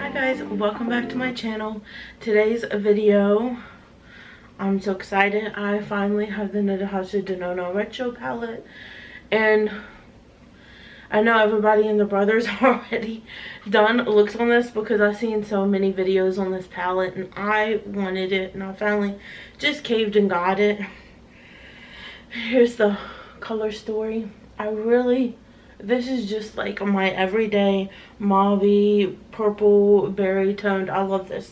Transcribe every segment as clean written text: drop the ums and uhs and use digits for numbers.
Hi guys, welcome back to my channel. Today's video, I'm so excited. I finally have the Natasha Denona Retro Palette, and I know everybody and their brothers already done looks on this because I've seen so many videos on this palette and I wanted it, and I finally just caved and got it. Here's the color story. This is just like my everyday mauve purple berry toned. I love this.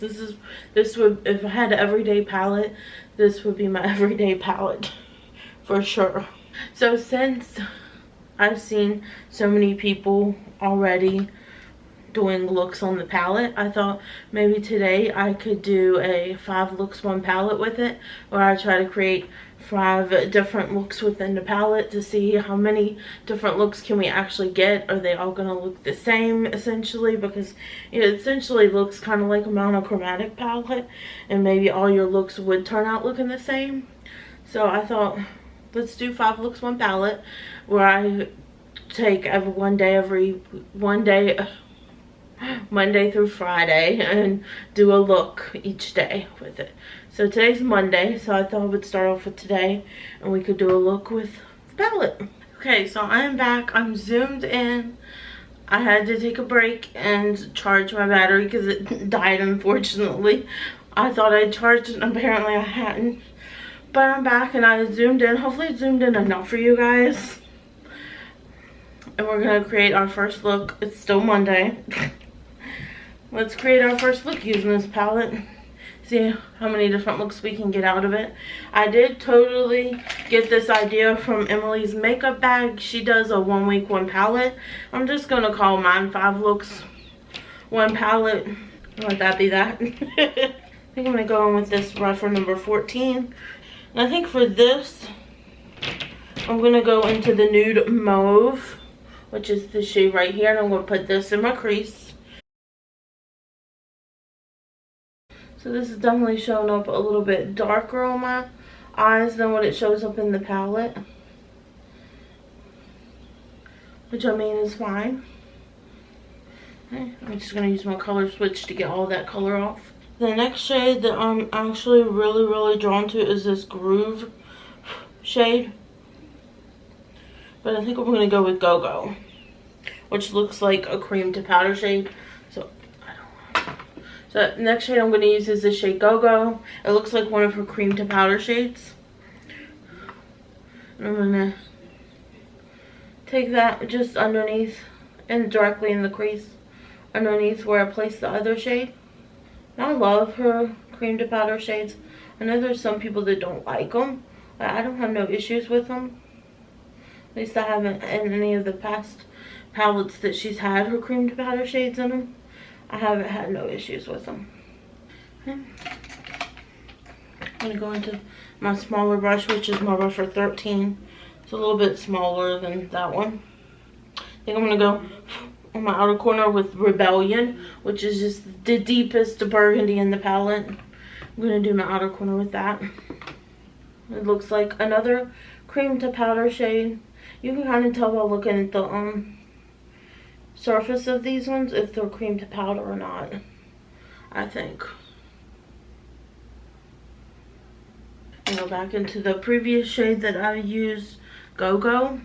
This would, if I had an everyday palette, this would be my everyday palette for sure. So since I've seen so many people already doing looks on the palette, I thought maybe today I could do a 5 looks 1 palette with it, where I try to create 5 different looks within the palette to see how many different looks can we actually get. Are they all gonna look the same essentially? Because it essentially looks kind of like a monochromatic palette, and maybe all your looks would turn out looking the same. So I thought, let's do 5 looks 1 palette, where I take one day Monday through Friday and do a look each day with it. So today's Monday, so I thought I would start off with today and we could do a look with the palette. Okay, so I am back. I'm zoomed in. I had to take a break and charge my battery because it died, unfortunately. I thought I charged and apparently I hadn't. But I'm back and I zoomed in. Hopefully it zoomed in enough for you guys. And we're gonna create our first look. It's still Monday. Let's create our first look using this palette. See how many different looks we can get out of it. I did totally get this idea from Emily's makeup bag. She does a 1 week 1 palette. I'm just gonna call mine 5 looks 1 palette. Let that be that. I think I'm gonna go in with this rougher number 14. And I think for this, I'm gonna go into the nude mauve, which is the shade right here, and I'm gonna put this in my crease. So this is definitely showing up a little bit darker on my eyes than what it shows up in the palette, which I mean is fine. Okay, I'm just gonna use my color switch to get all that color off. The next shade that I'm actually really drawn to is this Groove shade, but I think we're gonna go with Go Go, which looks like a cream to powder shade. So the next shade I'm going to use is the shade Go Go. It looks like one of her cream to powder shades. And I'm going to take that just underneath and directly in the crease underneath where I placed the other shade. And I love her cream to powder shades. I know there's some people that don't like them, but I don't have no issues with them. At least I haven't in any of the past palettes that she's had her cream to powder shades in them. I haven't had no issues with them. Okay. I'm going to go into my smaller brush, which is my rougher 13. It's a little bit smaller than that one. I think I'm going to go on my outer corner with Rebellion, which is just the deepest burgundy in the palette. I'm going to do my outer corner with that. It looks like another cream to powder shade. You can kind of tell by looking at the surface of these ones if they're cream to powder or not, I think. And go back into the previous shade that I used, Go Go,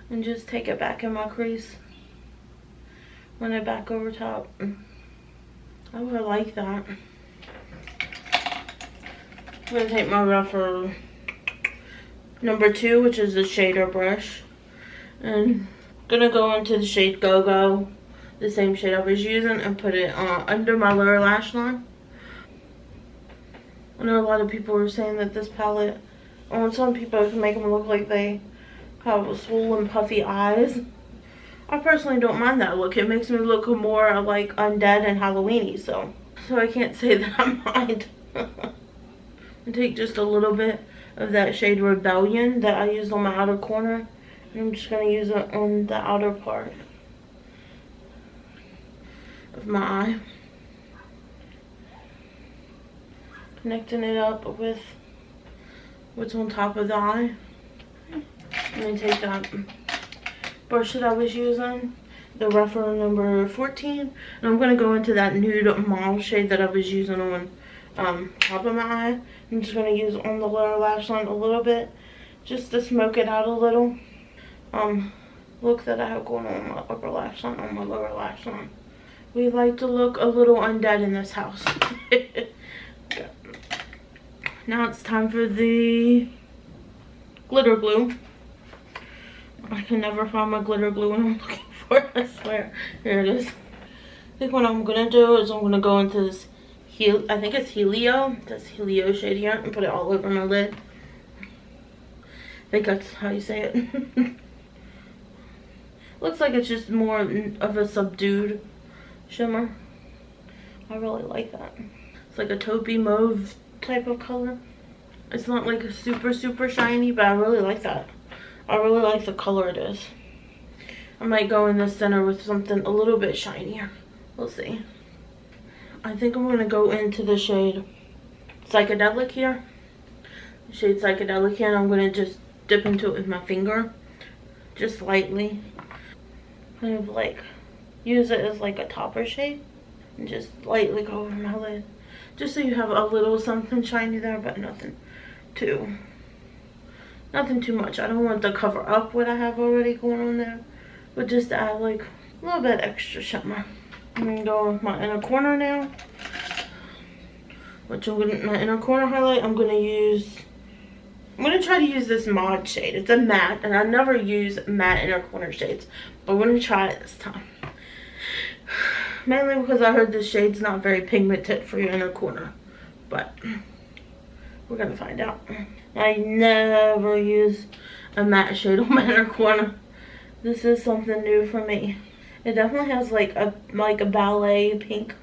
and just take it back in my crease, run it back over top. Oh, I like that. I'm gonna take my rougher number 2, which is the shader brush, and gonna go into the shade Go Go, the same shade I was using, and put it under my lower lash line. I know a lot of people were saying that this palette, on some people, can make them look like they have swollen puffy eyes. I personally don't mind that look. It makes me look more like undead and Halloweeny, so I can't say that I mind. And take just a little bit of that shade Rebellion that I used on my outer corner. I'm just going to use it on the outer part of my eye. Connecting it up with what's on top of the eye. Let me take that brush that I was using. the reference number 14. And I'm going to go into that nude mauve shade that I was using on top of my eye. I'm just going to use on the lower lash line a little bit, just to smoke it out a little. Look that I have going on my upper lash line, on my lower lash line. We like to look a little undead in this house. Now it's time for the glitter glue. I can never find my glitter glue when I'm looking for it, I swear. Here it is. I think what I'm gonna do is I'm gonna go into this, I think it's Helio, this Helio shade here, and put it all over my lid. I think that's how you say it. Looks like it's just more of a subdued shimmer. I really like that. It's like a taupey mauve type of color. It's not like a super shiny, but I really like that. I really like the color it is. I might go in the center with something a little bit shinier. We'll see. I think I'm going to go into the shade Psychedelic here. Shade Psychedelic here, and I'm going to just dip into it with my finger. Just lightly. Kind of like use it as like a topper shade. And just lightly go over my lid. Just so you have a little something shiny there, but nothing too much. I don't want to cover up what I have already going on there, but just add like a little bit extra shimmer. I'm going to go with my inner corner now. My inner corner highlight, I'm going to try to use this mod shade. It's a matte, and I never use matte inner corner shades, but I'm going to try it this time. Mainly because I heard this shade's not very pigmented for your inner corner, but we're going to find out. I never use a matte shade on my inner corner. This is something new for me. It definitely has like a ballet pink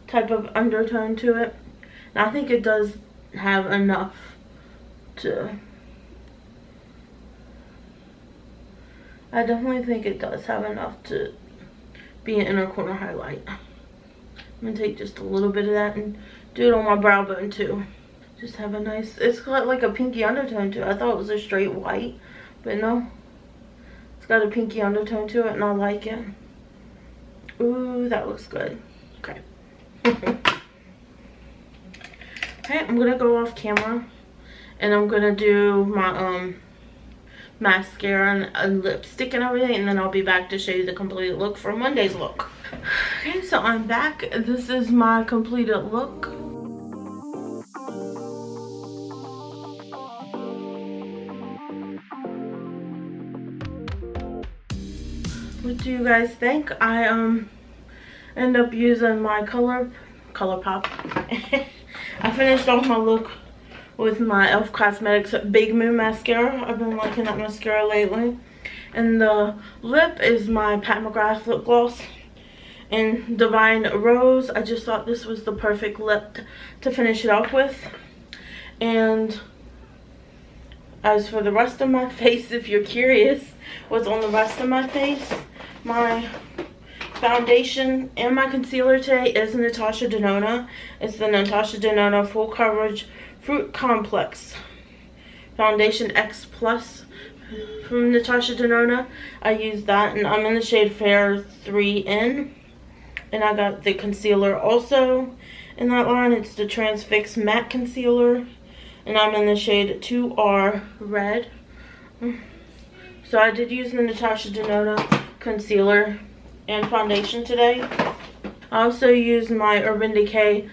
type of undertone to it. And I think it does have enough to... I definitely think it does have enough to be an inner corner highlight. I'm going to take just a little bit of that and do it on my brow bone too. Just have a nice, it's got like a pinky undertone to it. I thought it was a straight white, but no. It's got a pinky undertone to it and I like it. Ooh, that looks good. Okay. Okay, I'm going to go off camera and I'm going to do my mascara and lipstick and everything, and then I'll be back to show you the completed look for Monday's look. Okay, so I'm back. This is my completed look. What do you guys think? I end up using my ColourPop. I finished off my look with my e.l.f. Cosmetics Big Moon mascara. I've been liking that mascara lately. And the lip is my Pat McGrath lip gloss in Divine Rose. I just thought this was the perfect lip to finish it off with. And as for the rest of my face, if you're curious what's on the rest of my face, my foundation and my concealer today is Natasha Denona. It's the Natasha Denona Full Coverage Fruit Complex Foundation X Plus from Natasha Denona. I used that, and I'm in the shade Fair 3N. And I got the concealer also in that line. It's the Transfix Matte Concealer. And I'm in the shade 2R Red. So I did use the Natasha Denona concealer and foundation today. I also used my Urban Decay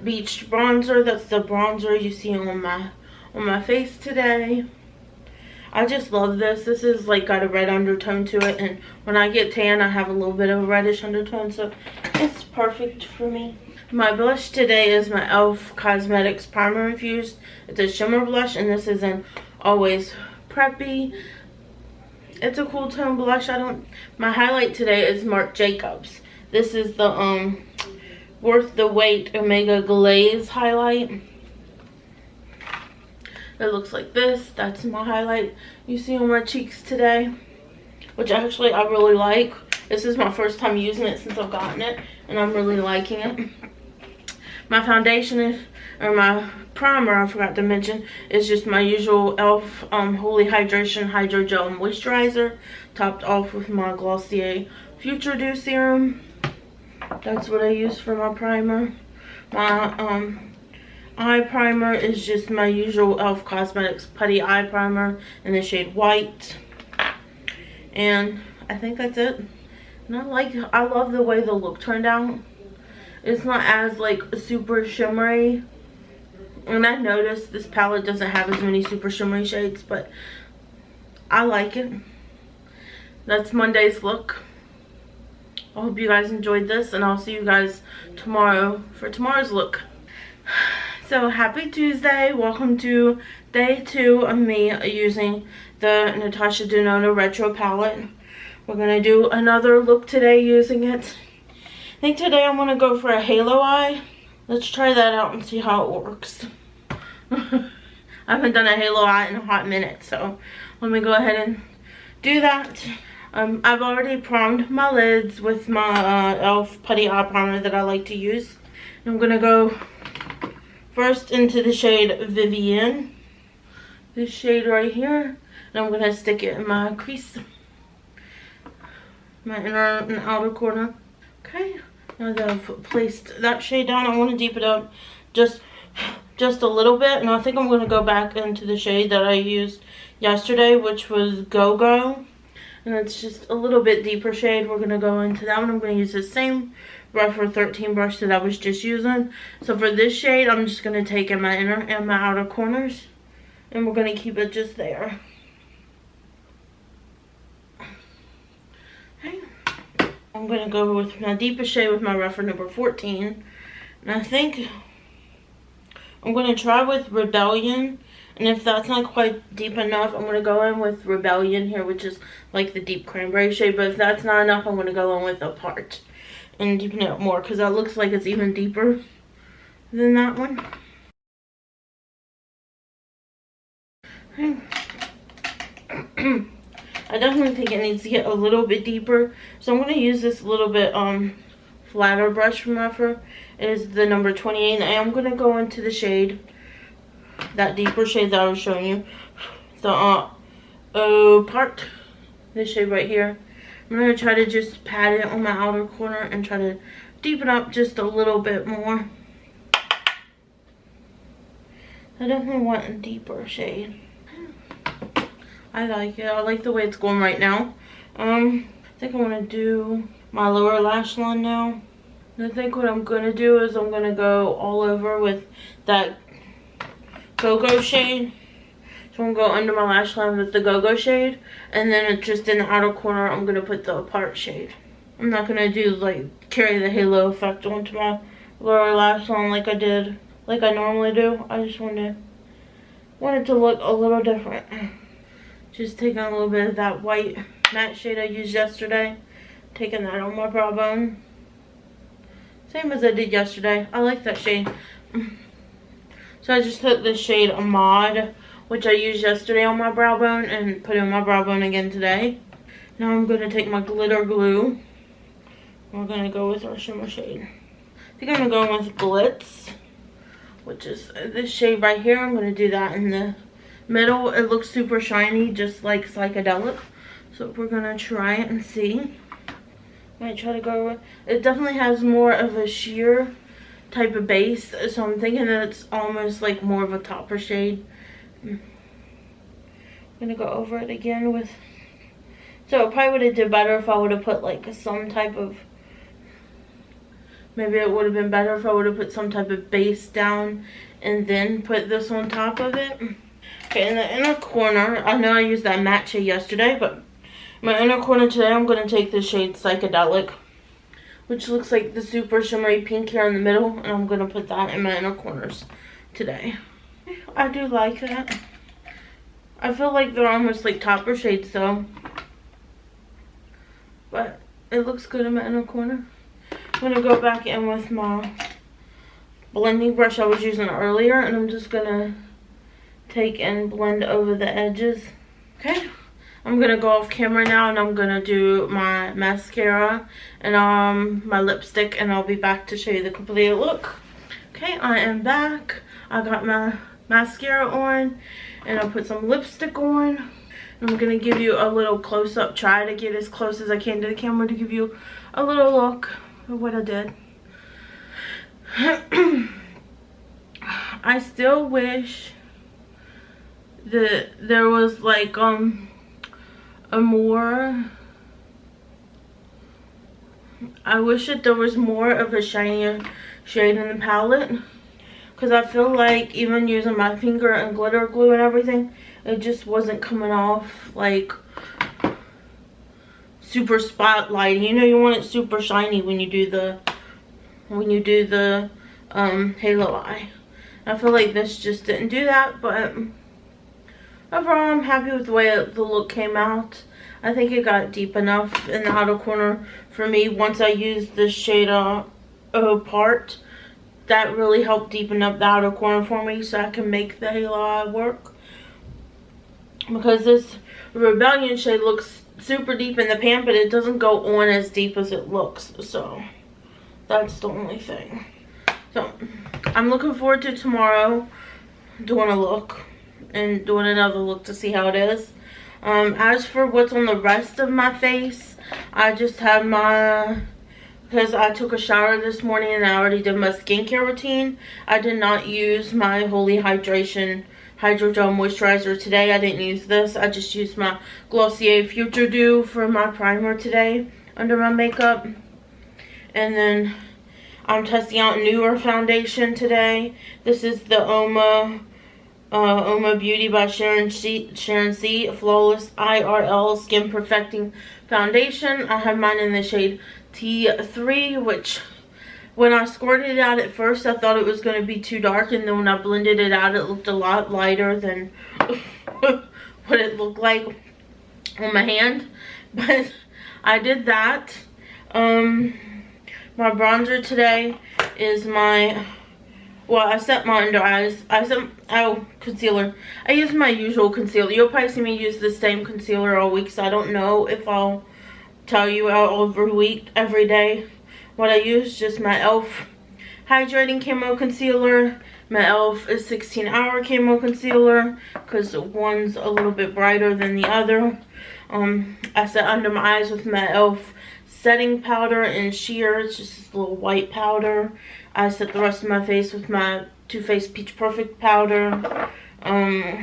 Beach bronzer. That's the bronzer you see on my face today. I just love this. This is like got a red undertone to it, and when I get tan I have a little bit of a reddish undertone, so it's perfect for me. My blush today is my e.l.f. Cosmetics Primer Infused. It's a shimmer blush, and this is an Always Preppy. It's a cool tone blush. My highlight today is Marc Jacobs. This is the Worth the Wait Omega Glaze highlight. It looks like this. That's my highlight you see on my cheeks today, which actually I really like. This is my first time using it since I've gotten it, and I'm really liking it. My foundation is, or my primer, I forgot to mention, is just my usual e.l.f. Holy Hydration Hydro Gel Moisturizer, topped off with my Glossier Future Dew Serum. That's what I use for my primer. My eye primer is just my usual e.l.f. Cosmetics Putty Eye Primer in the shade White. And I think that's it. And I love the way the look turned out. It's not as like super shimmery. And I noticed this palette doesn't have as many super shimmery shades, but I like it. That's Monday's look. I hope you guys enjoyed this, and I'll see you guys tomorrow for tomorrow's look. So happy Tuesday. Welcome to day 2 of me using the Natasha Denona Retro Palette. We're going to do another look today using it. I think today I'm going to go for a halo eye. Let's try that out and see how it works. I haven't done a halo eye in a hot minute, so let me go ahead and do that. I've already primed my lids with my e.l.f. Putty Eye Primer that I like to use. I'm going to go first into the shade Vivienne. This shade right here. And I'm going to stick it in my crease. My inner and outer corner. Okay. Now that I've placed that shade down, I want to deepen it up just a little bit. And I think I'm going to go back into the shade that I used yesterday, which was Go Go. And it's just a little bit deeper shade. We're going to go into that one. I'm going to use the same Rougher 13 brush that I was just using. So for this shade, I'm just going to take in my inner and my outer corners. And we're going to keep it just there. Okay. I'm going to go with my deepest shade with my Rougher number 14. And I think I'm going to try with Rebellion. And if that's not quite deep enough, I'm going to go in with Rebellion here, which is like the deep cranberry shade. But if that's not enough, I'm going to go in with Apart and deepen it up more, because that looks like it's even deeper than that one. Okay. I definitely think it needs to get a little bit deeper. So I'm going to use this little bit flatter brush from Rougher. It is the number 28. And I am going to go into the shade, that deeper shade that I was showing you, the Apart, this shade right here. I'm going to try to just pat it on my outer corner and try to deepen up just a little bit more. I definitely want a deeper shade. I like it. I like the way it's going right now. I think I want to do my lower lash line now. And I think what I'm going to do is I'm going to go all over with that Go-Go shade. So I'm going to go under my lash line with the Go-Go shade. And then just in the outer corner, I'm going to put the Apart shade. I'm not going to do, like, carry the halo effect onto my lower lash line like I did, like I normally do. I just want it to look a little different. Just taking a little bit of that white matte shade I used yesterday. Taking that on my brow bone. Same as I did yesterday. I like that shade. So I just took this shade Ahmad, which I used yesterday on my brow bone, and put it on my brow bone again today. Now I'm going to take my glitter glue. We're going to go with our shimmer shade. I think I'm going to go in with Glitz, which is this shade right here. I'm going to do that in the middle. It looks super shiny, just like Psychedelic. So we're going to try it and see. I might try to go with, it definitely has more of a sheer type of base, so I'm thinking that it's almost like more of a topper shade. I'm gonna go over it again with, so it probably would have did better if I would have put like some type of, maybe it would have been better if I would have put some type of base down and then put this on top of it. Okay, in the inner corner, I know I used that matte shade yesterday, but my inner corner today, I'm going to take the shade Psychedelic, which looks like the super shimmery pink here in the middle, and I'm going to put that in my inner corners today. I do like that. I feel like they're almost like topper shades though, but it looks good in my inner corner. I'm going to go back in with my blending brush I was using earlier, and I'm just going to take and blend over the edges. Okay. I'm going to go off camera now, and I'm going to do my mascara and my lipstick, and I'll be back to show you the completed look. Okay. Okay, I am back. I got my mascara on and I put some lipstick on. I'm gonna give you a little close-up, try to get as close as I can to the camera to give you a little look of what I did. I still wish that there was like a more, I wish that there was more of a shinier shade in the palette, because I feel like even using my finger and glitter glue and everything, it just wasn't coming off like super spotlighty. You know, you want it super shiny when you do the halo eye. I feel like this just didn't do that, but overall I'm happy with the way the look came out. I think it got deep enough in the outer corner for me once I used the shade part. That really helped deepen up the outer corner for me so I can make the halo eye work. Because this Rebellion shade looks super deep in the pan, but it doesn't go on as deep as it looks. So that's the only thing. So I'm looking forward to tomorrow doing a look and doing another look to see how it is. As for what's on the rest of my face, I just have my, because I took a shower this morning and I already did my skincare routine, I did not use my Holy Hydration Hydro Gel Moisturizer today. I didn't use this. I just used my Glossier Future Dew for my primer today under my makeup. And then I'm testing out newer foundation today. This is the Oma Beauty by Sharon C. Flawless IRL Skin Perfecting Foundation. I have mine in the shade T3, which when I squirted it out at first, I thought it was going to be too dark, and then when I blended it out, it looked a lot lighter than what it looked like on my hand. But I did that. My bronzer today is my, well, I set my under eyes. Concealer. I use my usual concealer. You'll probably see me use the same concealer all week, so I don't know if I'll tell you every day what I use. Just my e.l.f. Hydrating Camo Concealer. My e.l.f. is 16-hour Camo Concealer, because one's a little bit brighter than the other. I set under my eyes with my e.l.f. setting powder and sheer. It's just this little white powder. I set the rest of my face with my Too Faced Peach Perfect powder. Then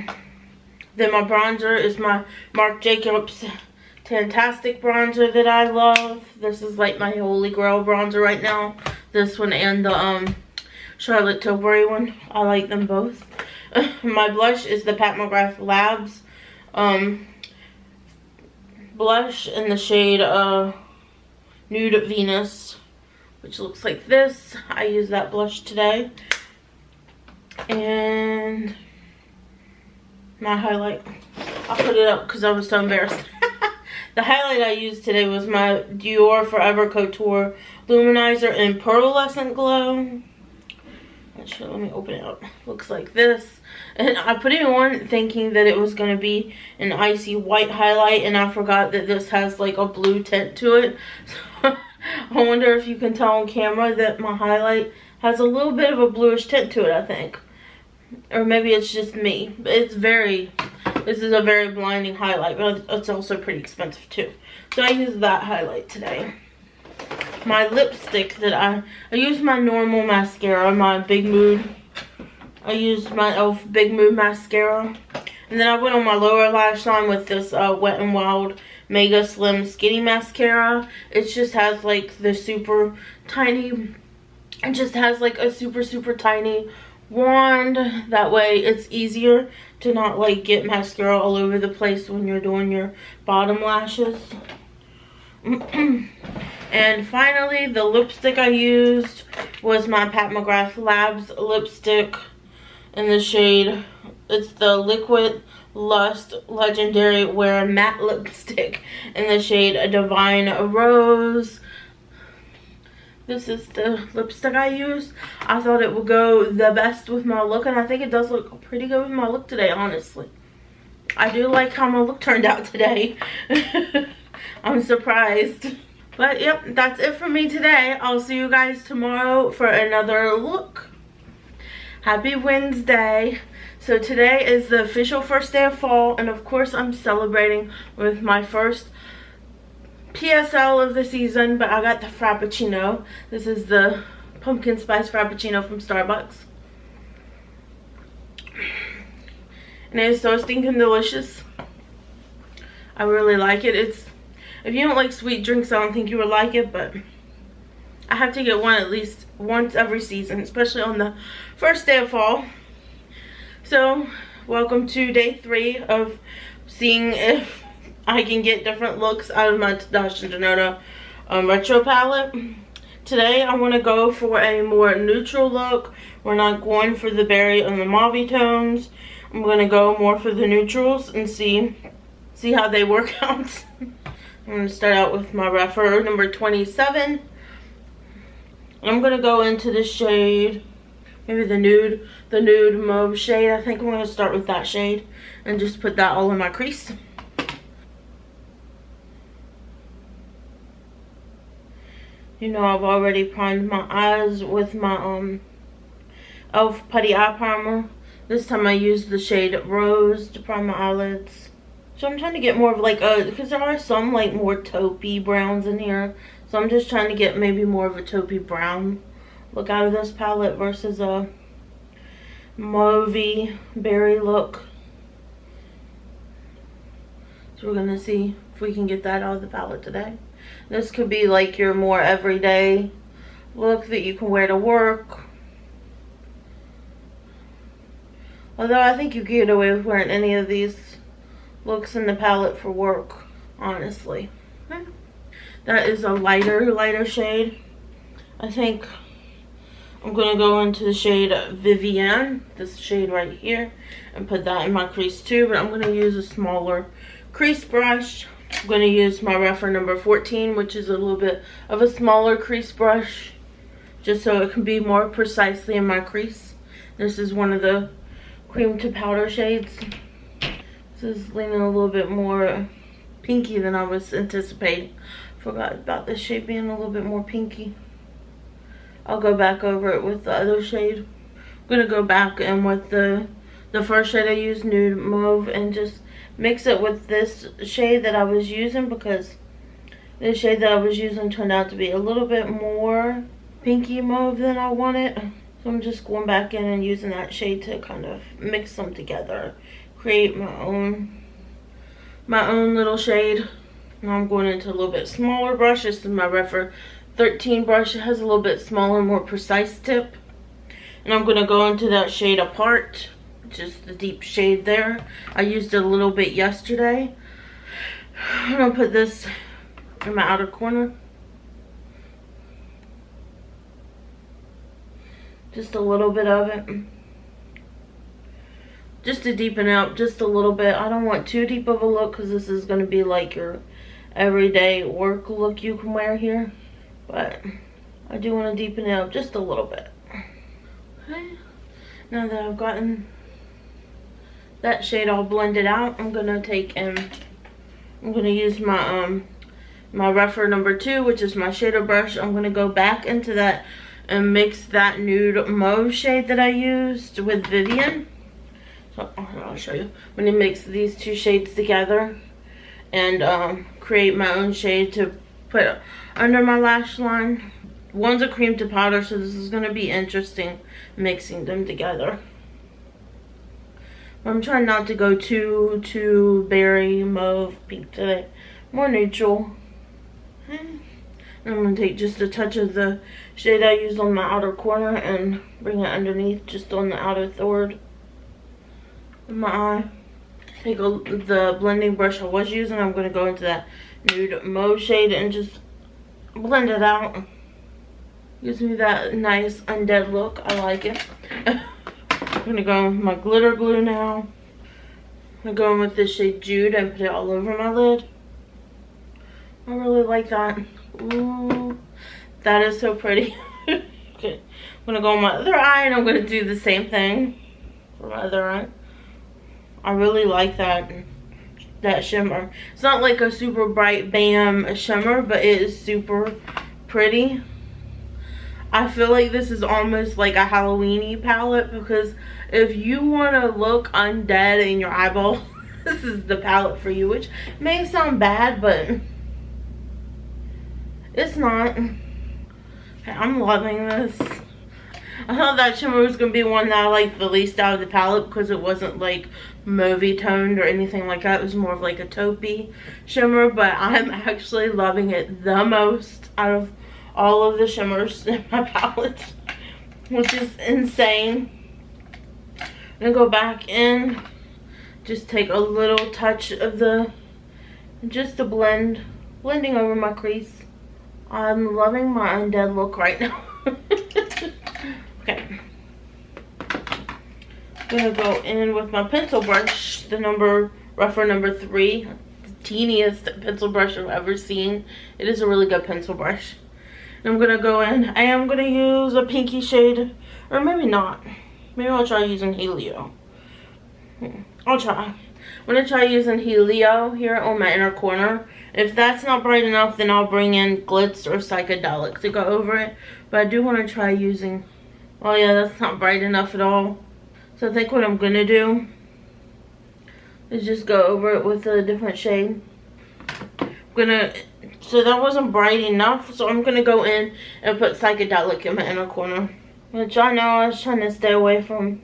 my bronzer is my Marc Jacobs Fantastic bronzer that I love. This is like my holy grail bronzer right now. This one and the Charlotte Tilbury one. I like them both. My blush is the Pat McGrath Labs blush in the shade Nude Venus, which looks like this. I used that blush today. And my highlight, I put it up because I was so embarrassed. The highlight I used today was my Dior Forever Couture Luminizer in Pearlescent Glow. Actually, let me open it up. Looks like this. And I put it on thinking that it was going to be an icy white highlight, and I forgot that this has like a blue tint to it. So I wonder if you can tell on camera that my highlight has a little bit of a bluish tint to it, I think. Or maybe it's just me. But it's this is a very blinding highlight, but it's also pretty expensive too. So I used that highlight today. My lipstick that I used my normal mascara, my Big Mood. I used my e.l.f. Big Mood mascara. And then I went on my lower lash line with this Wet n Wild Mega Slim Skinny Mascara. It just has like the super tiny, it just has like a super tiny wand. That way it's easier to not like get mascara all over the place when you're doing your bottom lashes. And finally, the lipstick I used was my Pat McGrath Labs lipstick in the shade, it's the Liquid Lust Legendary Wear Matte Lipstick in the shade Divine Rose. This is the lipstick I used. I thought it would go the best with my look, and I think it does look pretty good with my look today, honestly. I do like how my look turned out today. I'm surprised. But yep, that's it for me today. I'll see you guys tomorrow for another look. Happy Wednesday. So today is the official first day of fall, and of course I'm celebrating with my first PSL of the season, but I got the Frappuccino. This is the pumpkin spice Frappuccino from Starbucks. And it is so stinking delicious. I really like it. If you don't like sweet drinks, I don't think you would like it, but I have to get one at least once every season, especially on the first day of fall. So, welcome to day 3 of seeing if I can get different looks out of my Natasha Denona Retro Palette. Today, I want to go for a more neutral look. We're not going for the berry and the mauve tones. I'm going to go more for the neutrals and see how they work out. I'm going to start out with my Refer number 27. I'm going to go into the shade, maybe the nude mauve shade. I think I'm going to start with that shade and just put that all in my crease. You know, I've already primed my eyes with my e.l.f. Putty Eye Primer. This time I used the shade Rose to prime my eyelids. So I'm trying to get more of like because there are some like more taupey browns in here. So I'm just trying to get maybe more of a taupey brown look out of this palette versus a mauvey berry look. So we're gonna see if we can get that out of the palette today. This could be like your more everyday look that you can wear to work. Although I think you can get away with wearing any of these looks in the palette for work, honestly. That is a lighter shade. I think I'm gonna go into the shade Vivienne, this shade right here, and put that in my crease too, but I'm gonna use a smaller crease brush. I'm gonna use my Refer number 14, which is a little bit of a smaller crease brush, just so it can be more precisely in my crease. This is one of the cream to powder shades. This is leaning a little bit more pinky than I was anticipating. Forgot about this shade being a little bit more pinky. I'll go back over it with the other shade. I'm gonna go back and with the first shade I used, Nude Mauve, and just mix it with this shade that I was using, because this shade that I was using turned out to be a little bit more pinky mauve than I wanted. So I'm just going back in and using that shade to kind of mix them together, create my own little shade. Now I'm going into a little bit smaller brush. This is my Refer 13 brush. It has a little bit smaller, more precise tip. And I'm going to go into that shade Apart, which is the deep shade there. I used it a little bit yesterday. I'm going to put this in my outer corner. Just a little bit of it. Just to deepen out just a little bit. I don't want too deep of a look, because this is going to be like your everyday work look you can wear here. But I do want to deepen it out just a little bit. Okay. Now that I've gotten that shade all blended out, I'm going to take and I'm going to use my my Refer number 2, which is my shader brush. I'm going to go back into that and mix that nude mauve shade that I used with Vivienne. So I'll show you. I'm going to mix these two shades together and create my own shade to put under my lash line. One's a cream to powder, so this is going to be interesting mixing them together. I'm trying not to go too berry, mauve, pink today. More neutral. I'm going to take just a touch of the shade I used on my outer corner and bring it underneath, just on the outer third of my eye. Take the blending brush I was using. I'm going to go into that nude mauve shade and just blend it out. Gives me that nice undead look. I like it. I'm going to go with my glitter glue now. I'm going with this shade Jude and put it all over my lid. I really like that. Ooh, that is so pretty. Okay, I'm going to go on my other eye, and I'm going to do the same thing for my other eye. I really like that shimmer. It's not like a super bright bam shimmer, but it is super pretty. I feel like this is almost like a Halloween-y palette, because if you want to look undead in your eyeball, this is the palette for you, which may sound bad, but it's not. Okay, I'm loving this. I thought that shimmer was going to be one that I liked the least out of the palette, because it wasn't like mauvey toned or anything like that. It was more of like a taupey shimmer, but I'm actually loving it the most out of all of the shimmers in my palette, which is insane. I'm going to go back in, just take a little touch of just to blending over my crease. I'm loving my undead look right now. Okay. I'm gonna go in with my pencil brush, the rougher number 3. The teeniest pencil brush I've ever seen. It is a really good pencil brush. And I'm gonna go in. I am gonna use a pinky shade, or maybe not. Maybe I'll try using Helio. I'll try. I'm gonna try using Helio here on my inner corner. If that's not bright enough, then I'll bring in Glitz or Psychedelic to go over it. But I do want to try using... Oh yeah, that's not bright enough at all. So I think what I'm going to do is just go over it with a different shade. So that wasn't bright enough, so I'm going to go in and put Psychedelic in my inner corner. Which I know I was trying to stay away from...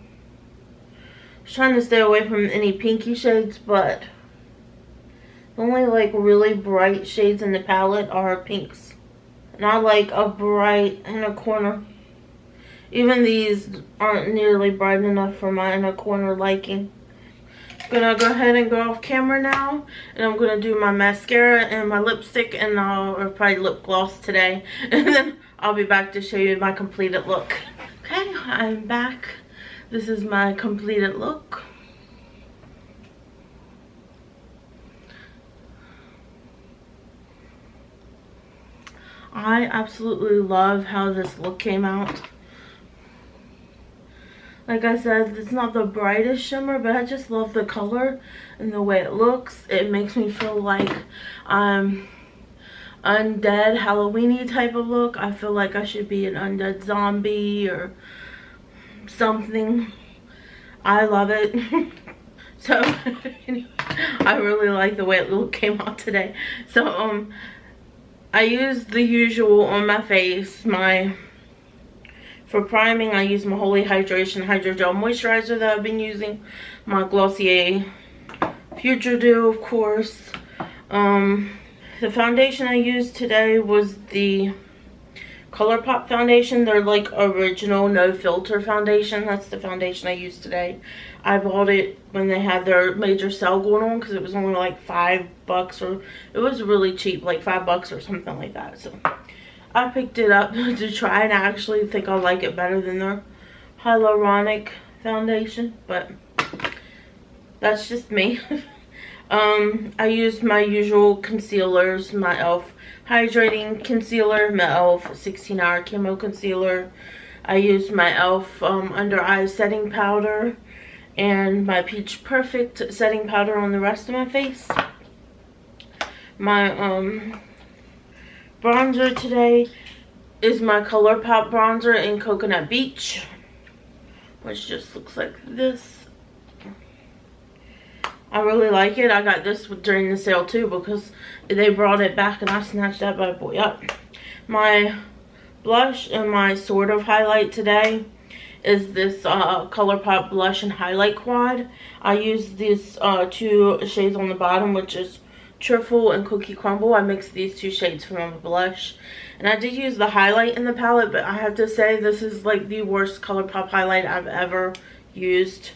any pinky shades, but... the only like really bright shades in the palette are pinks. And I like a bright inner corner. Even these aren't nearly bright enough for my inner corner liking. I'm gonna go ahead and go off camera now. And I'm gonna do my mascara and my lipstick and or probably lip gloss today. And then I'll be back to show you my completed look. Okay, I'm back. This is my completed look. I absolutely love how this look came out. Like I said, it's not the brightest shimmer, but I just love the color and the way it looks. It makes me feel like I'm undead, Halloween-y type of look. I feel like I should be an undead zombie or something. I love it. So, I really like the way it look came out today. So, I use the usual on my face. For priming, I use my Holy Hydration Hydrogel Moisturizer that I've been using. My Glossier Future Dew, of course. The foundation I used today was the ColourPop foundation. They're like original no filter foundation. That's the foundation I used today. I bought it when they had their major sale going on, because it was only like $5, or it was really cheap, like $5 or something like that. So I picked it up to try, and I actually think I like it better than their hyaluronic foundation, but that's just me. I used my usual concealers, my e.l.f. Hydrating Concealer, my e.l.f. 16-Hour Camo Concealer. I used my e.l.f. Under Eye Setting Powder, and my Peach Perfect setting powder on the rest of my face. My bronzer today is my ColourPop bronzer in Coconut Beach, which just looks like this. I really like it. I got this during the sale too, because they brought it back and I snatched that bad boy up. My blush and my sort of highlight today is this ColourPop blush and highlight quad. I use these 2 shades on the bottom, which is Truffle and Cookie Crumble. I mixed these 2 shades for my blush. And I did use the highlight in the palette, but I have to say this is like the worst ColourPop highlight I've ever used.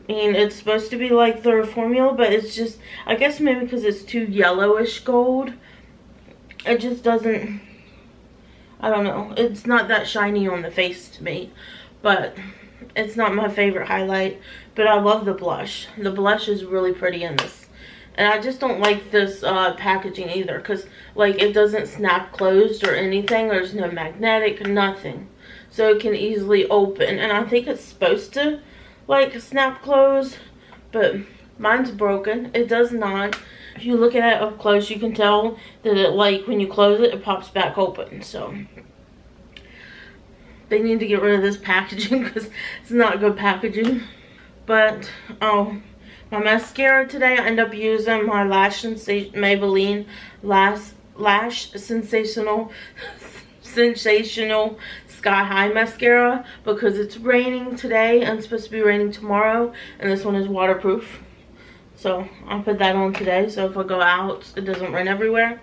I mean, it's supposed to be like their formula, but it's just, I guess maybe because it's too yellowish gold, it just doesn't, I don't know, it's not that shiny on the face to me. But it's not my favorite highlight. But I love the blush. The blush is really pretty in this. And I just don't like this packaging either, because like it doesn't snap closed or anything. There's no magnetic, nothing. So it can easily open. And I think it's supposed to like snap close, but mine's broken. It does not. If you look at it up close, you can tell that it, like, when you close it, it pops back open. So They need to get rid of this packaging because it's not good packaging. But, oh, my mascara today, I end up using my Maybelline Lash Sensational Sky High Mascara because it's raining today and it's supposed to be raining tomorrow, and this one is waterproof. So I'll put that on today so if I go out, it doesn't rain everywhere.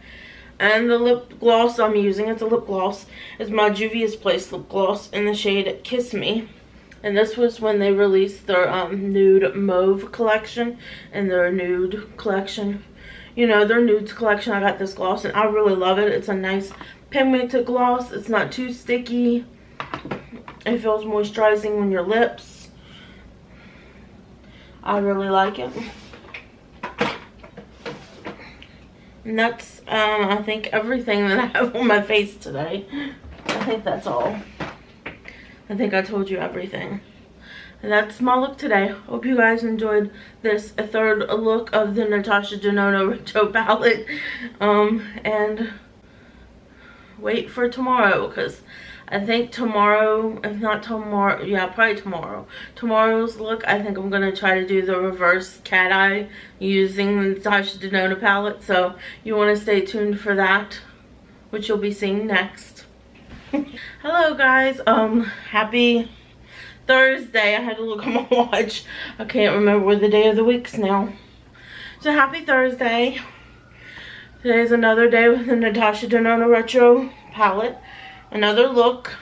And the lip gloss I'm using, it's a lip gloss, is my Juvia's Place lip gloss in the shade Kiss Me. And this was when they released their nude mauve collection and their nude collection. You know, their nudes collection. I got this gloss and I really love it. It's a nice pigmented gloss. It's not too sticky. It feels moisturizing on your lips. I really like it. And that's, I think, everything that I have on my face today. I think that's all. I think I told you everything. And that's my look today. Hope you guys enjoyed this third look of the Natasha Denona Retro Palette. And wait for tomorrow, because I think tomorrow, if not tomorrow, yeah, probably tomorrow. Tomorrow's look, I think I'm going to try to do the reverse cat eye using the Natasha Denona palette. So you want to stay tuned for that, which you'll be seeing next. Hello guys, happy Thursday. I had to look at my watch. I can't remember what the day of the week's now. So happy Thursday. Today's another day with the Natasha Denona Retro Palette. Another look.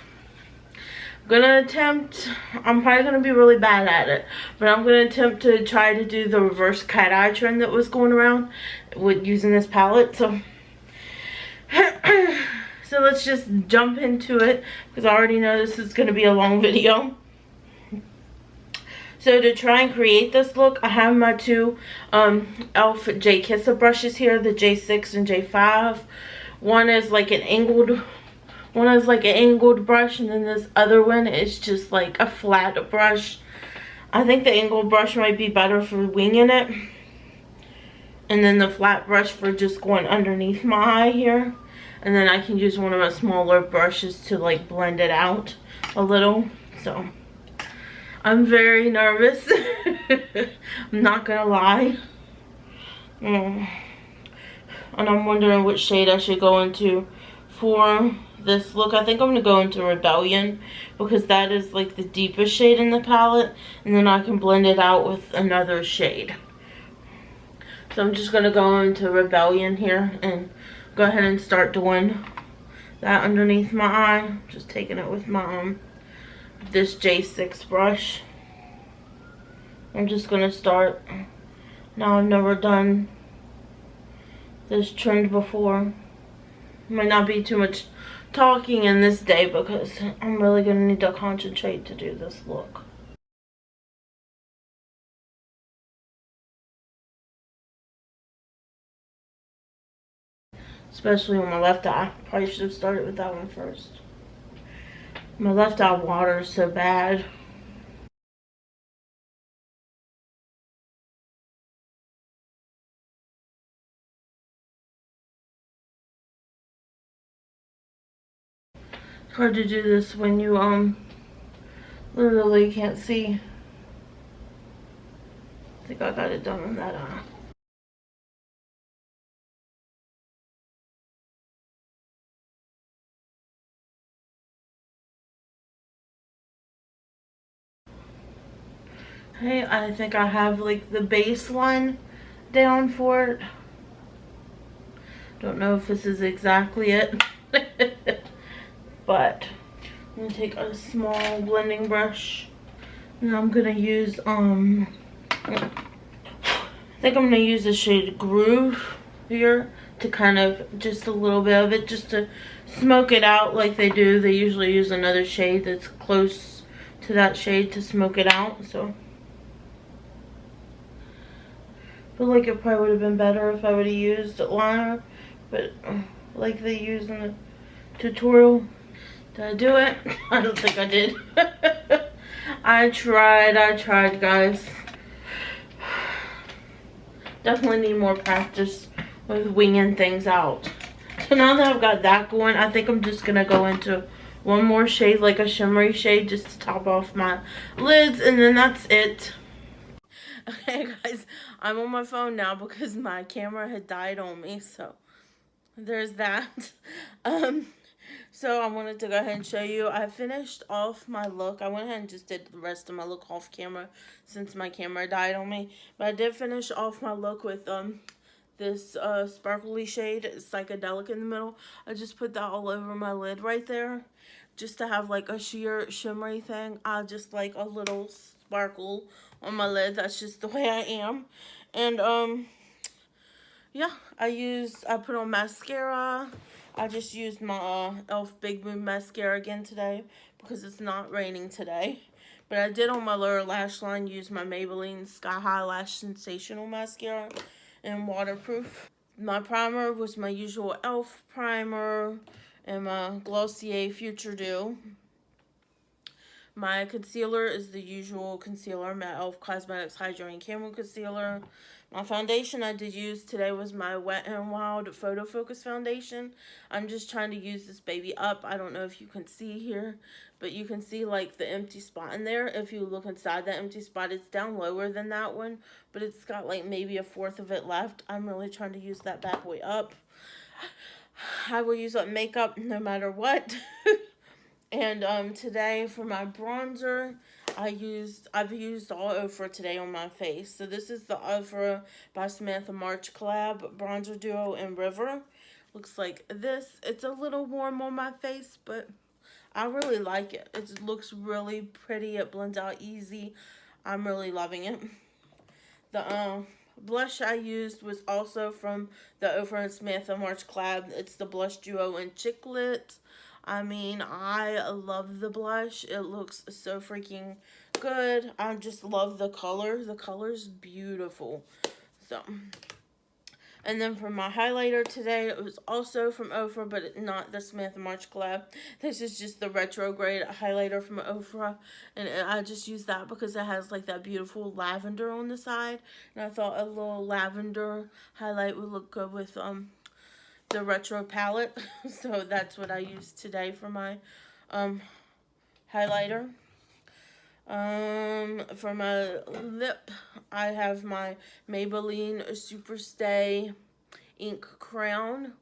I'm gonna attempt, I'm probably gonna be really bad at it, but I'm gonna attempt to try to do the reverse cat eye trend that was going around with using this palette. So so let's just jump into it because I already know this is gonna be a long video. So to try and create this look, I have my two e.l.f. J Kisser brushes here, the J6 and J5. One is like an angled brush, and then this other one is just like a flat brush. I think the angled brush might be better for winging it, and then the flat brush for just going underneath my eye here. And then I can use one of my smaller brushes to like blend it out a little. So I'm very nervous. I'm not gonna lie. And I'm wondering which shade I should go into for this look. I think I'm gonna go into Rebellion because that is like the deepest shade in the palette, and then I can blend it out with another shade. So I'm just gonna go into Rebellion here and go ahead and start doing that underneath my eye. Just taking it with my this J6 brush. I'm just gonna start. Now, I've never done this trend before. Might not be too much talking in this day because I'm really gonna need to concentrate to do this look. Especially on my left eye. Probably should have started with that one first. My left eye waters so bad. It's hard to do this when you literally can't see. I think I got it done on that eye. Hey, I think I have like the baseline down for it. Don't know if this is exactly it. But I'm gonna take a small blending brush and I'm gonna use I think I'm gonna use the shade Groove here to kind of just a little bit of it just to smoke it out like they do. They usually use another shade that's close to that shade to smoke it out. So I feel like it probably would have been better if I would have used liner, but like they use in the tutorial. Did I do it? I don't think I did. I tried guys. Definitely need more practice with winging things out. So now that I've got that going, I think I'm just gonna go into one more shade, like a shimmery shade, just to top off my lids, and then that's it. Okay guys, I'm on my phone now because my camera had died on me, so there's that. So I wanted to go ahead and show you, I finished off my look. I went ahead and just did the rest of my look off camera since my camera died on me, but I did finish off my look with this sparkly shade. It's psychedelic in the middle. I just put that all over my lid right there, just to have like a sheer shimmery thing. I just like a little sparkle on my lid. That's just the way I am. And yeah, I put on mascara. I just used my e.l.f. Big Moon mascara again today because it's not raining today. But I did on my lower lash line use my Maybelline Sky High Lash Sensational mascara in waterproof. My primer was my usual e.l.f. primer and my Glossier Future Dew. My concealer is the usual concealer, my e.l.f. Cosmetics Hydrating Camo Concealer. My foundation I did use today was my Wet n Wild Photo Focus Foundation. I'm just trying to use this baby up. I don't know if you can see here, but you can see like the empty spot in there. If you look inside that empty spot, it's down lower than that one, but it's got like maybe a fourth of it left. I'm really trying to use that bad boy up. I will use up makeup no matter what. And today for my bronzer, I've used all Ofra today on my face. So this is the Ofra by Samantha March collab bronzer duo in River. Looks like this. It's a little warm on my face, but I really like it. It looks really pretty. It blends out easy. I'm really loving it. The blush I used was also from the Ofra and Samantha March collab. It's the blush duo in Chicklet. I mean, I love the blush. It looks so freaking good. I just love the color. The color's beautiful. So, and then for my highlighter today, it was also from Ofra, but not the Samantha March collab. This is just the retrograde highlighter from Ofra, and I just used that because it has like that beautiful lavender on the side, and I thought a little lavender highlight would look good with the retro palette. So that's what I used today for my highlighter. For my lip, I have my Maybelline Superstay Ink Crown,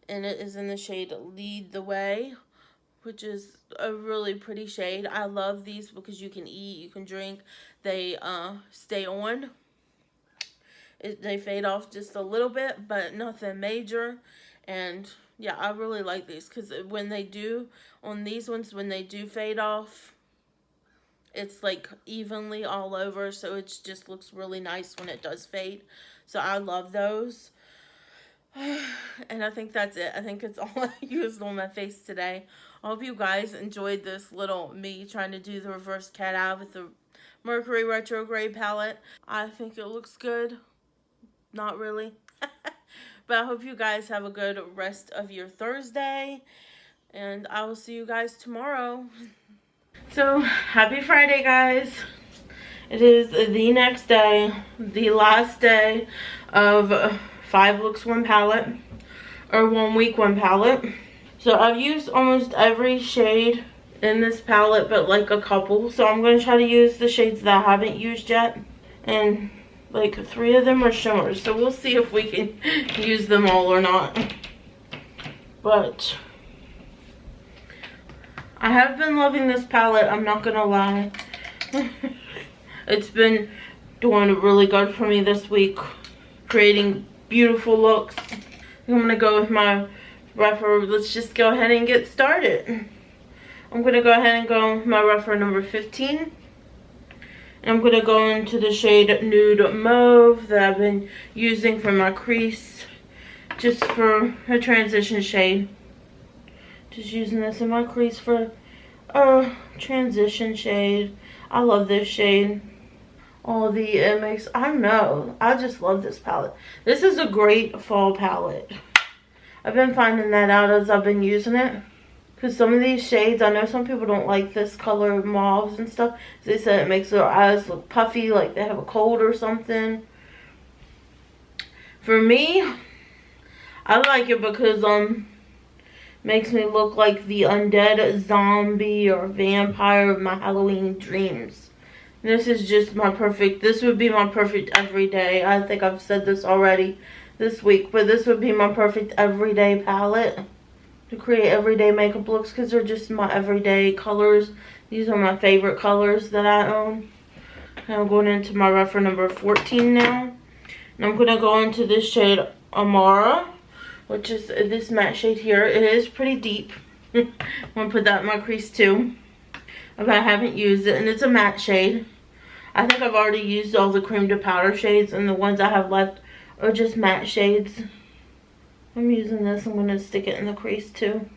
and it is in the shade Lead the Way, which is a really pretty shade. I love these because you can eat, you can drink, they stay on. They fade off just a little bit, but nothing major. And yeah, I really like these because when they do, on these ones, when they do fade off, it's like evenly all over, so it just looks really nice when it does fade. So I love those. And I think that's it. I think it's all I used on my face today. I hope you guys enjoyed this little me trying to do the reverse cat eye with the Mercury Retrograde palette. I think it looks good. Not really. But I hope you guys have a good rest of your Thursday, and I will see you guys tomorrow. So, happy Friday, guys. It is the next day, the last day of 5 looks 1 palette, or 1 week 1 palette. So I've used almost every shade in this palette, but like a couple. So I'm going to try to use the shades that I haven't used yet, and like 3 of them are shimmers, so we'll see if we can use them all or not. But I have been loving this palette, I'm not gonna lie. It's been doing really good for me this week, creating beautiful looks. I'm gonna go with my rougher. Let's just go ahead and get started. I'm gonna go ahead and go with my rougher number 15. I'm going to go into the shade Nude Mauve that I've been using for my crease, just for a transition shade. Just using this in my crease for a transition shade. I love this shade. It makes, I don't know, I just love this palette. This is a great fall palette. I've been finding that out as I've been using it. Because some of these shades, I know some people don't like this color mauves and stuff. They said it makes their eyes look puffy, like they have a cold or something. For me, I like it because Makes me look like the undead zombie or vampire of my Halloween dreams. This is just my perfect, this would be my perfect everyday. I think I've said this already this week, but this would be my perfect everyday palette to create everyday makeup looks, because they're just my everyday colors. These are my favorite colors that I own. And I'm going into my reference number 14 now. And I'm going to go into this shade Amara, which is this matte shade here. It is pretty deep. I'm going to put that in my crease too, but I haven't used it. And it's a matte shade. I think I've already used all the cream to powder shades, and the ones I have left are just matte shades. I'm using this. I'm going to stick it in the crease too.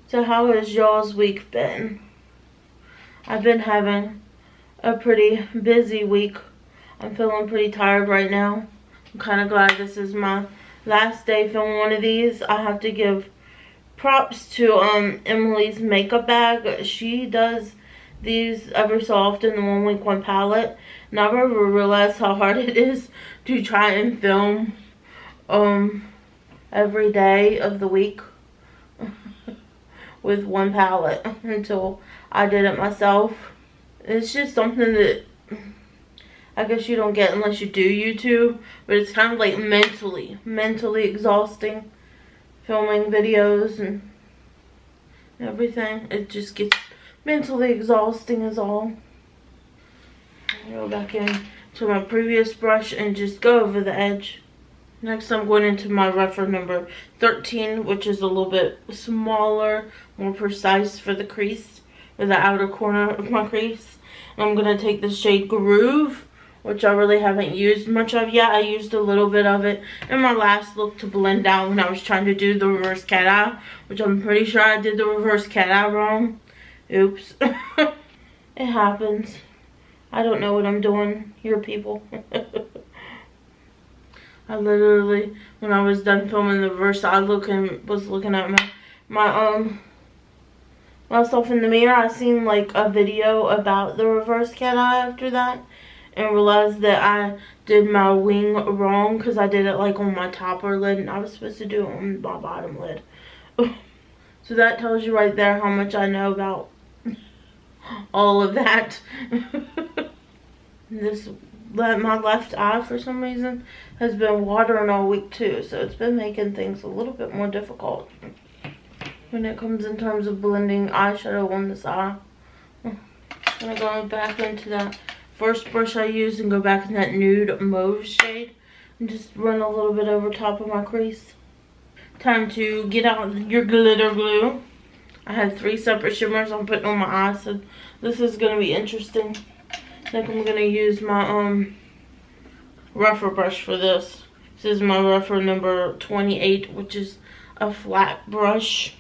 So how has y'all's week been? I've been having a pretty busy week. I'm feeling pretty tired right now. I'm kind of glad this is my last day filming one of these. I have to give props to Emily's makeup bag. She does these every so often, the 1 week 1 palette. Never realized how hard it is to try and film every day of the week with one palette until I did it myself. It's just something that I guess you don't get unless you do YouTube, but it's kind of like mentally exhausting filming videos and everything. It just gets mentally exhausting is all. Go back in to my previous brush and just go over the edge. Next I'm going into my reference number 13, which is a little bit smaller, more precise for the crease, for the outer corner of my crease. And I'm going to take the shade Groove, which I really haven't used much of yet. I used a little bit of it in my last look to blend out when I was trying to do the reverse cat eye, which I'm pretty sure I did the reverse cat eye wrong. Oops. It happens. I don't know what I'm doing here, people. I literally, when I was done filming the reverse, I was looking at myself in the mirror. I seen like a video about the reverse cat eye after that, and realized that I did my wing wrong, because I did it like on my topper lid and I was supposed to do it on my bottom lid. So that tells you right there how much I know about all of that. My left eye for some reason has been watering all week too, so it's been making things a little bit more difficult when it comes in terms of blending eyeshadow on this eye. I'm gonna go back into that first brush I used and go back in that nude mauve shade and just run a little bit over top of my crease. Time to get out your glitter glue. I have 3 separate shimmers I'm putting on my eyes, so this is gonna be interesting. I think I'm gonna use my rougher brush for this. This is my rougher number 28, which is a flat brush.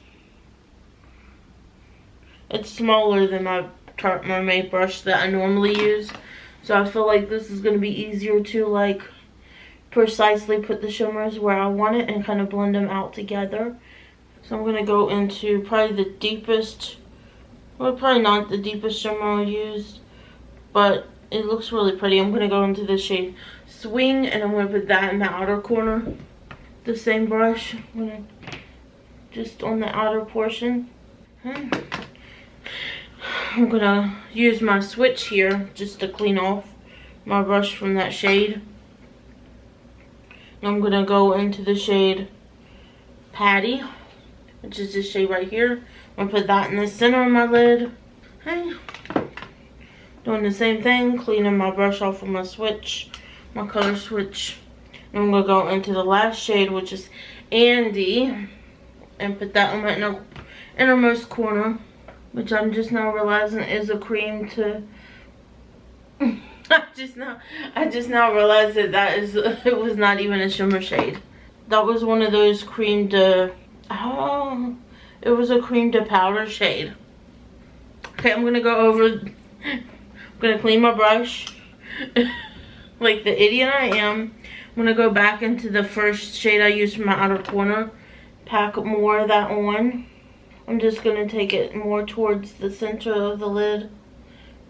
It's smaller than my Tarte Mermaid brush that I normally use, so I feel like this is gonna be easier to like precisely put the shimmers where I want it and kind of blend them out together. So I'm gonna go into probably the deepest, well, probably not the deepest shimmer I'll use, but it looks really pretty. I'm gonna go into the shade Swing, and I'm gonna put that in the outer corner. The same brush, I'm gonna just on the outer portion. I'm gonna use my switch here just to clean off my brush from that shade. And I'm gonna go into the shade Patty, which is this shade right here. I'm gonna put that in the center of my lid. Okay. Doing the same thing, cleaning my brush off with my switch, my color switch. And I'm gonna go into the last shade, which is Andy, and put that on my innermost corner, which I'm just now realizing is a cream to I just now realized that it was not even a shimmer shade. That was one of those cream to, oh, it was a cream to powder shade. Okay, I'm gonna go over, I'm gonna clean my brush like the idiot I am. I'm gonna go back into the first shade I used from my outer corner, pack more of that on. I'm just gonna take it more towards the center of the lid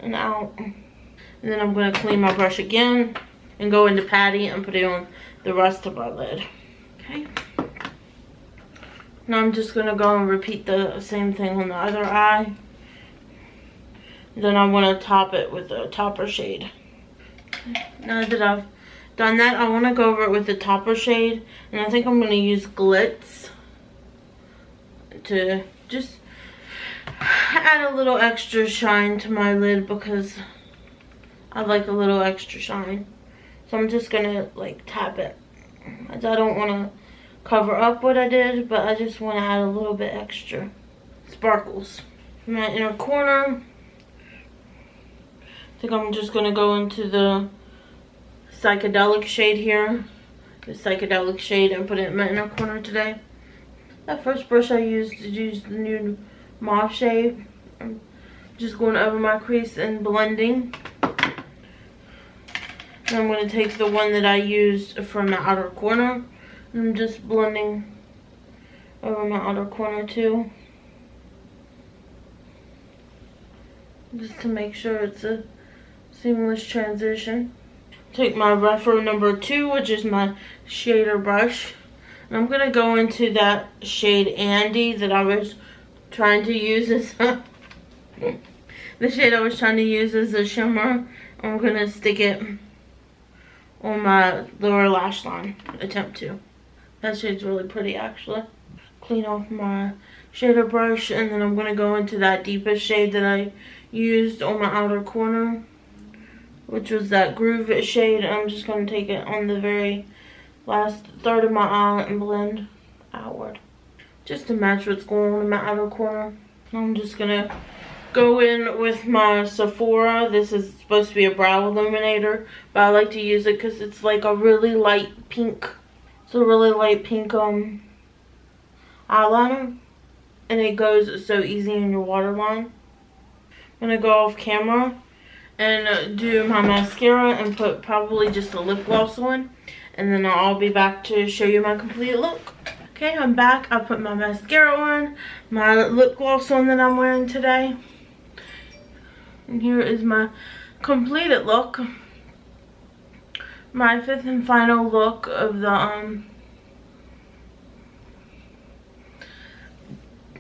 and out. And then I'm going to clean my brush again and go into Patty and put it on the rest of my lid. Okay. Now I'm just going to go and repeat the same thing on the other eye. Then I want to top it with a topper shade. Now that I've done that, I want to go over it with the topper shade. And I think I'm going to use Glitz to just add a little extra shine to my lid, because I like a little extra shine. So I'm just going to like tap it. I don't want to cover up what I did, but I just want to add a little bit extra sparkles. In my inner corner, I think I'm just going to go into the psychedelic shade here. The psychedelic shade, and put it in my inner corner today. That first brush I used the new mauve shade. I'm just going over my crease and blending. And I'm going to take the one that I used from the outer corner. And I'm just blending over my outer corner too. Just to make sure it's a seamless transition. Take my Retro number 2, which is my shader brush. And I'm going to go into that shade Andy that I was trying to use as the shade I was trying to use as a shimmer. I'm going to stick it on my lower lash line. Attempt to. That shade's really pretty actually. Clean off my shader brush, and then I'm going to go into that deepest shade that I used on my outer corner, which was that groove shade. I'm just going to take it on the very last third of my eye and blend outward, just to match what's going on in my outer corner. I'm just going to go in with my Sephora. This is supposed to be a brow illuminator, but I like to use it because it's like a really light pink. It's a really light pink eyeliner, and it goes so easy in your waterline. I'm going to go off camera and do my mascara and put probably just a lip gloss on, and then I'll be back to show you my complete look. Okay, I'm back. I put my mascara on, my lip gloss on that I'm wearing today, and here is my completed look. My fifth and final look of the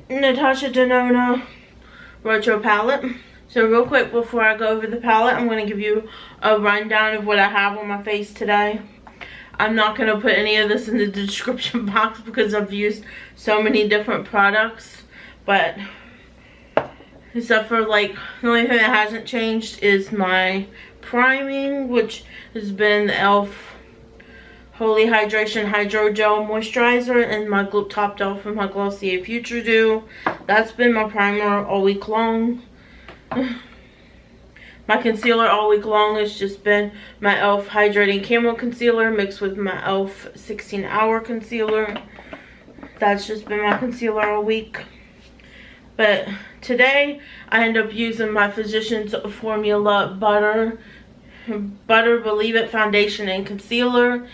Natasha Denona Retro Palette. So real quick before I go over the palette, I'm going to give you a rundown of what I have on my face today. I'm not going to put any of this in the description box because I've used so many different products. But except for like the only thing that hasn't changed is my priming, which has been the e.l.f. Holy Hydration Hydro Gel Moisturizer, and my topped off with my Glossier Future Dew. That's been my primer all week long. My concealer all week long has just been my e.l.f. Hydrating Camo Concealer mixed with my e.l.f. 16-Hour Concealer. That's just been my concealer all week. But today, I end up using my Physicians Formula Butter Believe It Foundation and Concealer.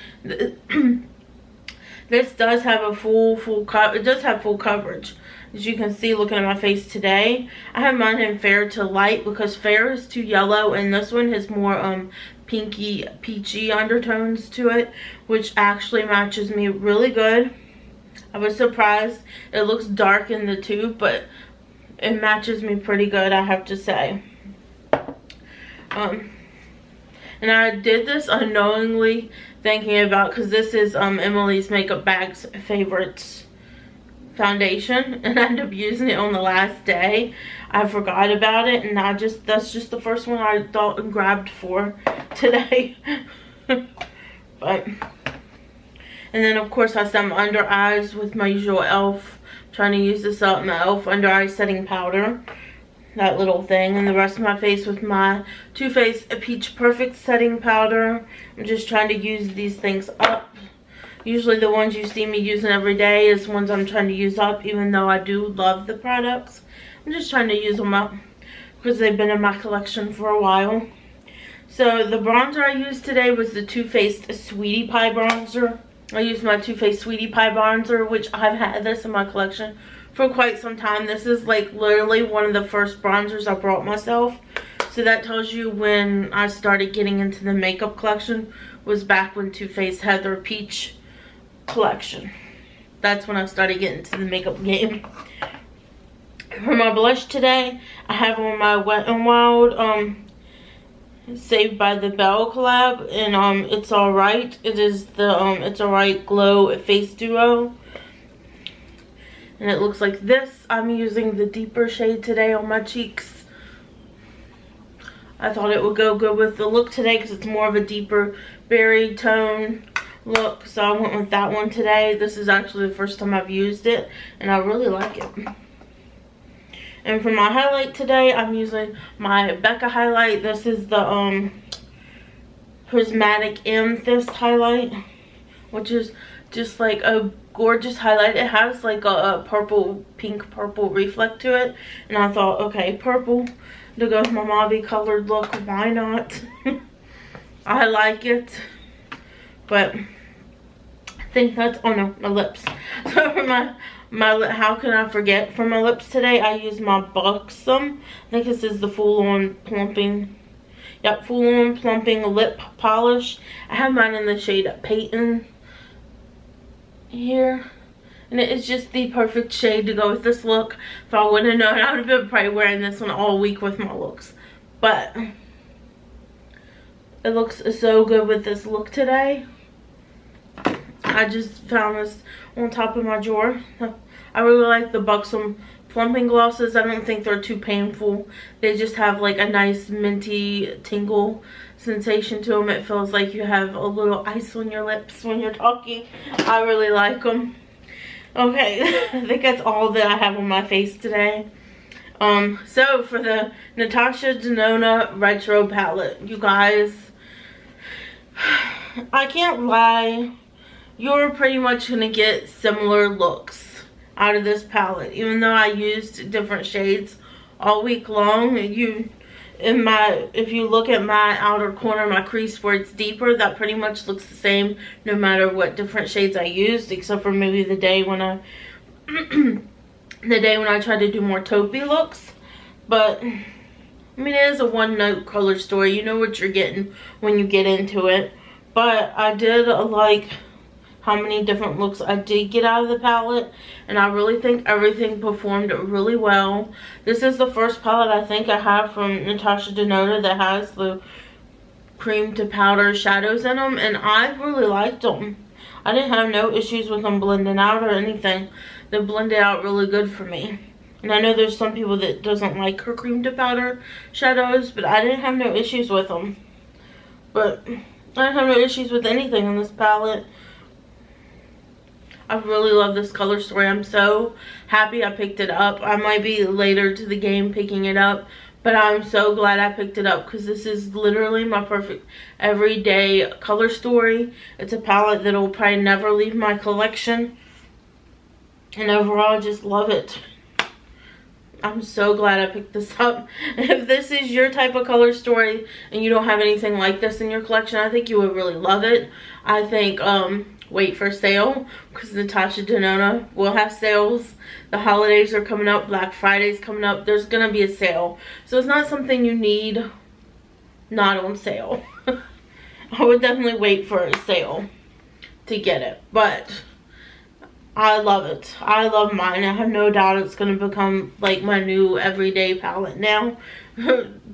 This does have a full coverage. As you can see looking at my face today, I have mine in fair to light because fair is too yellow, and this one has more pinky peachy undertones to it, which actually matches me really good. I was surprised. It looks dark in the tube, but it matches me pretty good, I have to say. And I did this unknowingly thinking about, because this is Emily's Makeup Bag's favorites foundation, and I ended up using it on the last day. I forgot about it, and that's just the first one I thought and grabbed for today. But, and then of course I set my under eyes with my usual e.l.f. Trying to use this up, my e.l.f. under eye setting powder, that little thing, and the rest of my face with my Too Faced Peach Perfect setting powder. I'm just trying to use these things up. Usually the ones you see me using every day is ones I'm trying to use up, even though I do love the products. I'm just trying to use them up because they've been in my collection for a while. So the bronzer I used today was the Too Faced Sweetie Pie bronzer. I used my Too Faced Sweetie Pie bronzer, which I've had this in my collection for quite some time. This is like literally one of the first bronzers I brought myself. So that tells you when I started getting into the makeup collection was back when Too Faced had their peach collection. that's when I started getting into the makeup game. For my blush today, I have on my Wet n Wild Saved by the Bell collab, and It's Alright. It is the It's Alright Glow Face Duo. And it looks like this. I'm using the deeper shade today on my cheeks. I thought it would go good with the look today because it's more of a deeper berry tone look. So I went with that one today. This is actually the first time I've used it, and I really like it. And for my highlight today, I'm using my Becca highlight. This is the Prismatic Amethyst highlight, which is just like a gorgeous highlight. It has like a purple, pink purple reflect to it, and I thought, okay, purple to go with my mauve colored look, why not? I like it, but I think that's, oh no, my lips. So for my how can I forget, for my lips today, I use my Buxom. I think this is the full on plumping lip polish. I have mine in the shade Peyton here, and it is just the perfect shade to go with this look. If I wouldn't have known, I would have been probably wearing this one all week with my looks, but it looks so good with this look today. I just found this on top of my drawer. I really like the Buxom plumping glosses. I don't think they're too painful. They just have like a nice minty tingle sensation to them. It feels like you have a little ice on your lips when you're talking. I really like them. Okay, I think that's all that I have on my face today. So for the Natasha Denona Retro Palette, you guys, I can't lie, you're pretty much gonna get similar looks out of this palette. Even though I used different shades all week long, if you look at my outer corner, my crease where it's deeper, that pretty much looks the same no matter what different shades I used, except for maybe the day when I tried to do more taupey looks. But I mean, it is a one-note color story. You know what you're getting when you get into it. But I did like how many different looks I did get out of the palette, and I really think everything performed really well. This is the first palette I think I have from Natasha Denona that has the cream to powder shadows in them, and I really liked them. I didn't have no issues with them blending out or anything. They blended out really good for me. And I know there's some people that doesn't like her cream to powder shadows, but I didn't have no issues with them. But I didn't have no issues with anything in this palette. I really love this color story. I'm so happy I picked it up. I might be later to the game picking it up, but I'm so glad I picked it up because this is literally my perfect everyday color story. It's a palette that will probably never leave my collection, and overall I just love it. I'm so glad I picked this up. If this is your type of color story and you don't have anything like this in your collection, I think you would really love it. I think wait for sale, because Natasha Denona will have sales. The holidays are coming up, Black Friday's coming up. There's gonna be a sale, so it's not something you need not on sale. I would definitely wait for a sale to get it, but I love it. I love mine. I have no doubt it's gonna become like my new everyday palette now.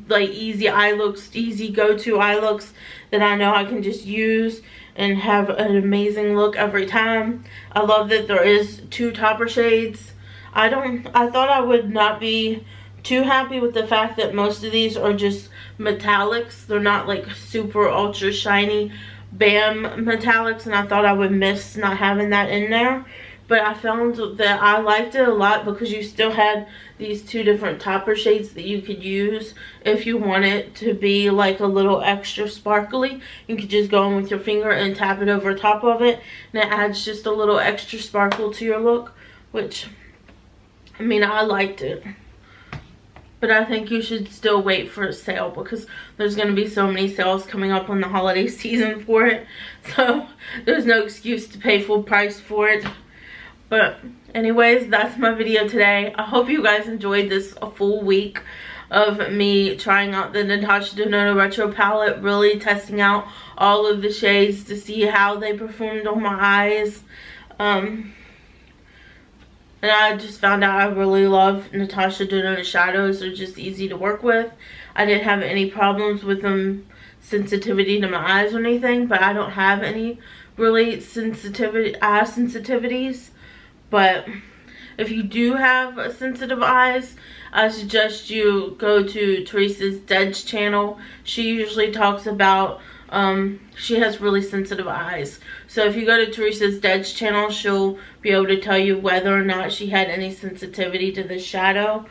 Like easy eye looks, easy go-to eye looks that I know I can just use and have an amazing look every time. I love that there is 2 topper shades. I thought I would not be too happy with the fact that most of these are just metallics. They're not like super ultra shiny bam metallics, and I thought I would miss not having that in there. But I found that I liked it a lot because you still had these 2 different topper shades that you could use if you want it to be like a little extra sparkly. You could just go in with your finger and tap it over top of it, and it adds just a little extra sparkle to your look, which, I mean, I liked it. But I think you should still wait for a sale because there's going to be so many sales coming up on the holiday season for it. So there's no excuse to pay full price for it. But anyways, that's my video today. I hope you guys enjoyed this a full week of me trying out the Natasha Denona Retro Palette, really testing out all of the shades to see how they performed on my eyes. And I just found out I really love Natasha Denona shadows. They're just easy to work with. I didn't have any problems with them, sensitivity to my eyes or anything, but I don't have any really eye sensitivities. But if you do have sensitive eyes, I suggest you go to Teresa's Dead's channel. She usually talks about, she has really sensitive eyes. So if you go to Teresa's Dead's channel, she'll be able to tell you whether or not she had any sensitivity to this shadow.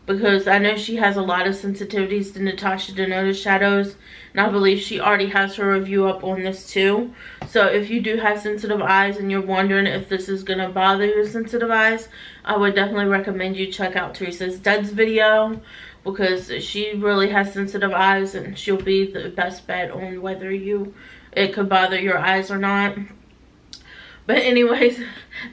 Because I know she has a lot of sensitivities to Natasha Denona shadows. And I believe she already has her review up on this too. So if you do have sensitive eyes and you're wondering if this is going to bother your sensitive eyes, I would definitely recommend you check out Teresa's Dead's video. Because she really has sensitive eyes and she'll be the best bet on whether it could bother your eyes or not. But anyways,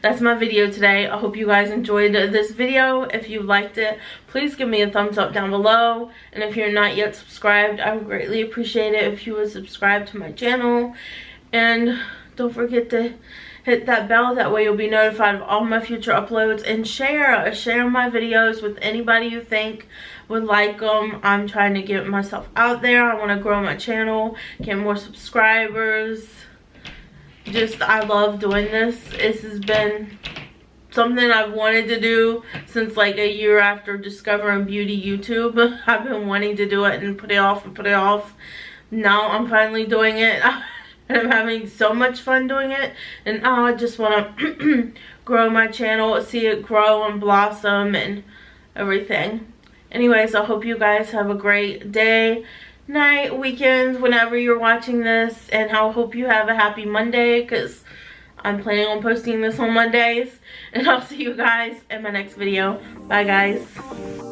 that's my video today. I hope you guys enjoyed this video. If you liked it, please give me a thumbs up down below. And if you're not yet subscribed, I would greatly appreciate it if you would subscribe to my channel. And don't forget to hit that bell. That way you'll be notified of all my future uploads. And share my videos with anybody you think would like them. I'm trying to get myself out there. I want to grow my channel, get more subscribers. I love doing this. This has been something I've wanted to do since like a year after discovering beauty YouTube. I've been wanting to do it and put it off and put it off. Now I'm finally doing it. And I'm having so much fun doing it. And now I just want to grow my channel, see it grow and blossom and everything. Anyways, I hope you guys have a great day, night, weekends, whenever you're watching this, and I hope you have a happy Monday, because I'm planning on posting this on Mondays. And I'll see you guys in my next video. Bye guys.